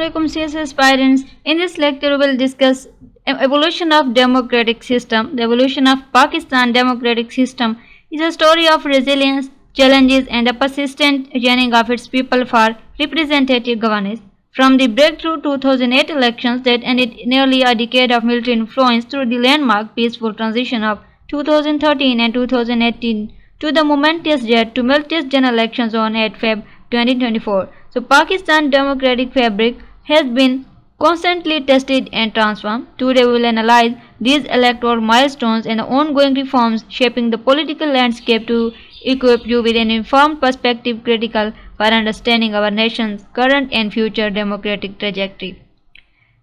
Assalamualaikum CS aspirants. In this lecture, we will discuss evolution of democratic system. The evolution of Pakistan democratic system is a story of resilience, challenges, and a persistent yearning of its people for representative governance. From the breakthrough 2008 elections that ended nearly a decade of military influence through the landmark peaceful transition of 2013 and 2018 to the momentous jet tumultuous general elections on 8 Feb 2024. So Pakistan democratic fabric has been constantly tested and transformed. Today we will analyze these electoral milestones and the ongoing reforms shaping the political landscape to equip you with an informed perspective critical for understanding our nation's current and future democratic trajectory.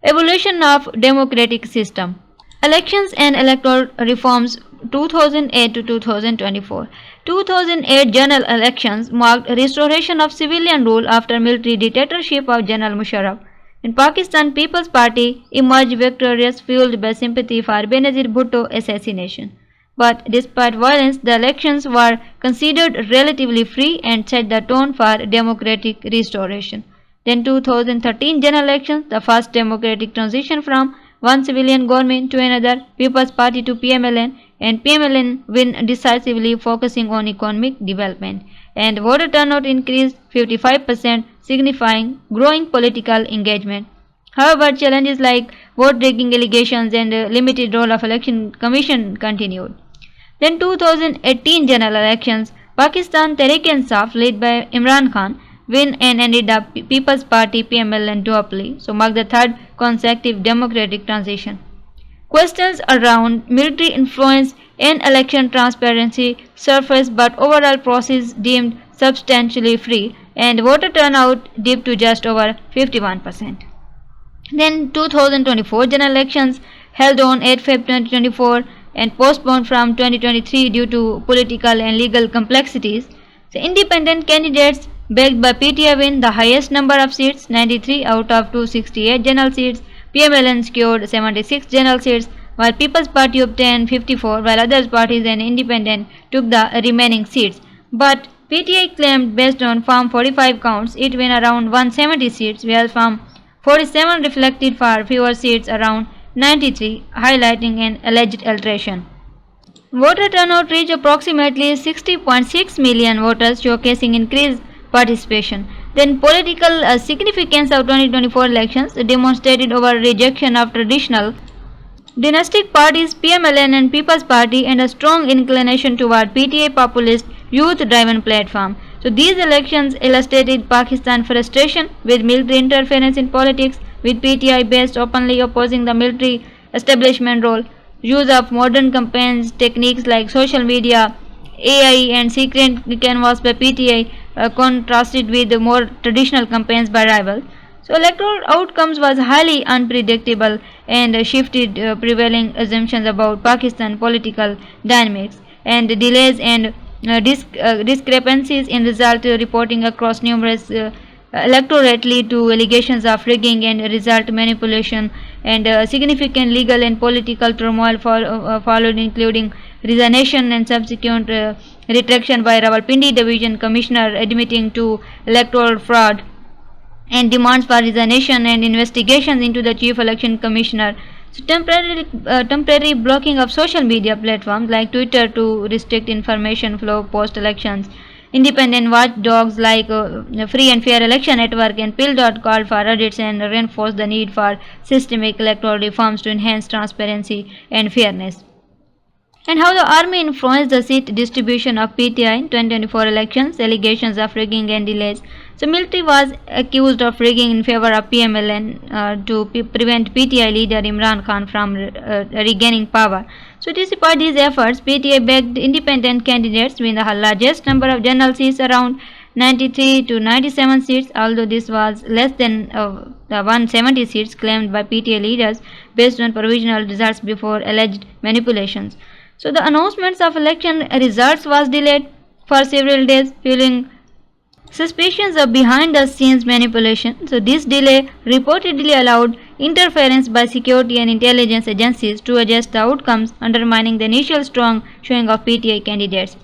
Evolution of democratic system. Elections and electoral reforms 2008 to 2024. 2008 general elections marked restoration of civilian rule after military dictatorship of General Musharraf. In Pakistan People's Party emerged victorious fueled by sympathy for Benazir Bhutto assassination. But despite violence, the elections were considered relatively free and set the tone for democratic restoration. Then 2013 general elections, the first democratic transition from one civilian government to another, People's Party to PMLN, and PMLN win decisively focusing on economic development. And voter turnout increased 55%, signifying growing political engagement. However, challenges like vote rigging allegations and limited role of election commission continued. Then 2018 general elections, Pakistan Tehreek-e-Insaf led by Imran Khan win and ended up People's Party PMLN duopoly, so marked the third consecutive democratic transition. Questions around military influence and election transparency surfaced, but overall process deemed substantially free and voter turnout dipped to just over 51%. Then 2024 general elections held on 8 Feb 2024 and postponed from 2023 due to political and legal complexities. The independent candidates backed by PTI win the highest number of seats, 93 out of 268 general seats. PMLN secured 76 general seats, while People's Party obtained 54, while other parties and independent took the remaining seats. But PTI claimed based on Form 45 counts, it won around 170 seats, while Form 47 reflected for fewer seats around 93, highlighting an alleged alteration. Voter turnout reached approximately 60.6 million voters, showcasing increased participation. Then political significance of 2024 elections demonstrated over rejection of traditional dynastic parties PMLN and People's Party and a strong inclination toward PTI populist youth-driven platform. So these elections illustrated Pakistan's frustration with military interference in politics, with PTI based openly opposing the military establishment role, use of modern campaigns techniques like social media, AI and secret canvas by PTI contrasted with the more traditional campaigns by rivals. So electoral outcomes was highly unpredictable and shifted prevailing assumptions about Pakistan political dynamics and delays and discrepancies in result reporting across numerous electorate lead to allegations of rigging and result manipulation and significant legal and political turmoil followed, including resignation and subsequent retraction by Rawalpindi Division Commissioner admitting to electoral fraud and demands for resignation and investigations into the Chief Election Commissioner. So temporary blocking of social media platforms like Twitter to restrict information flow post-elections. Independent watchdogs like Free and Fair Election Network and PIL called for audits and reinforced the need for systemic electoral reforms to enhance transparency and fairness. And how the army influenced the seat distribution of PTI in 2024 elections, allegations of rigging and delays. So military was accused of rigging in favor of PMLN to prevent PTI leader Imran Khan from regaining power. So despite these efforts, PTI backed independent candidates with the largest number of general seats, around 93 to 97 seats, although this was less than the 170 seats claimed by PTI leaders based on provisional results before alleged manipulations. So the announcements of election results was delayed for several days, fueling suspicions of behind-the-scenes manipulation. So this delay reportedly allowed interference by security and intelligence agencies to adjust the outcomes, undermining the initial strong showing of PTI candidates.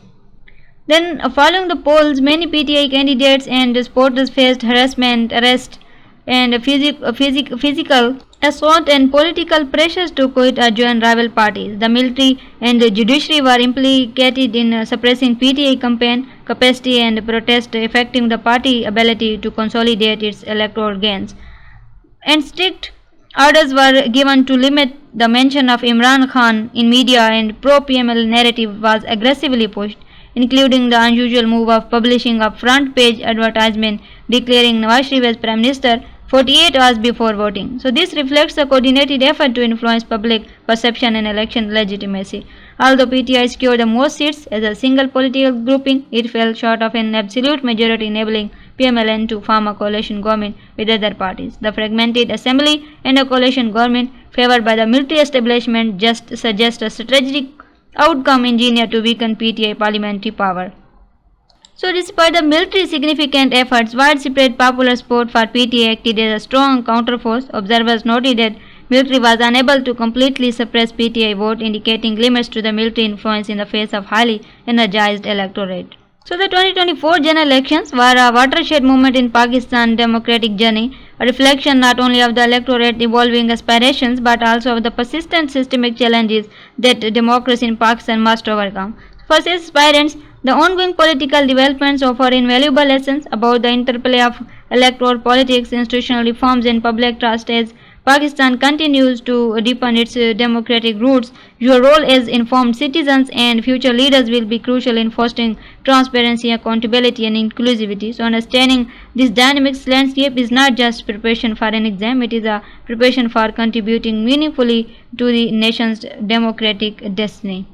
Then, following the polls, many PTI candidates and supporters faced harassment, arrest, and physical assault and political pressures to quit or join rival parties. The military and the judiciary were implicated in suppressing PTI campaign capacity and protest, affecting the party ability to consolidate its electoral gains. And strict orders were given to limit the mention of Imran Khan in media, and pro-PML narrative was aggressively pushed, including the unusual move of publishing a front-page advertisement declaring Nawaz Sharif as Prime Minister 48 hours before voting. So this reflects a coordinated effort to influence public perception and election legitimacy. Although PTI secured the most seats as a single political grouping, it fell short of an absolute majority, enabling PMLN to form a coalition government with other parties. The fragmented assembly and a coalition government favored by the military establishment just suggest a strategic outcome engineered to weaken PTI parliamentary power. So despite the military's significant efforts, widespread popular support for PTI acted as a strong counterforce. Observers noted that military was unable to completely suppress PTI vote, indicating limits to the military influence in the face of highly energized electorate. So the 2024 general elections were a watershed moment in Pakistan's democratic journey, a reflection not only of the electorate evolving aspirations but also of the persistent systemic challenges that democracy in Pakistan must overcome. For aspirants, the ongoing political developments offer invaluable lessons about the interplay of electoral politics, institutional reforms, and public trust as Pakistan continues to deepen its democratic roots. Your role as informed citizens and future leaders will be crucial in fostering transparency, accountability, and inclusivity. So, understanding this dynamic landscape is not just preparation for an exam, it is a preparation for contributing meaningfully to the nation's democratic destiny.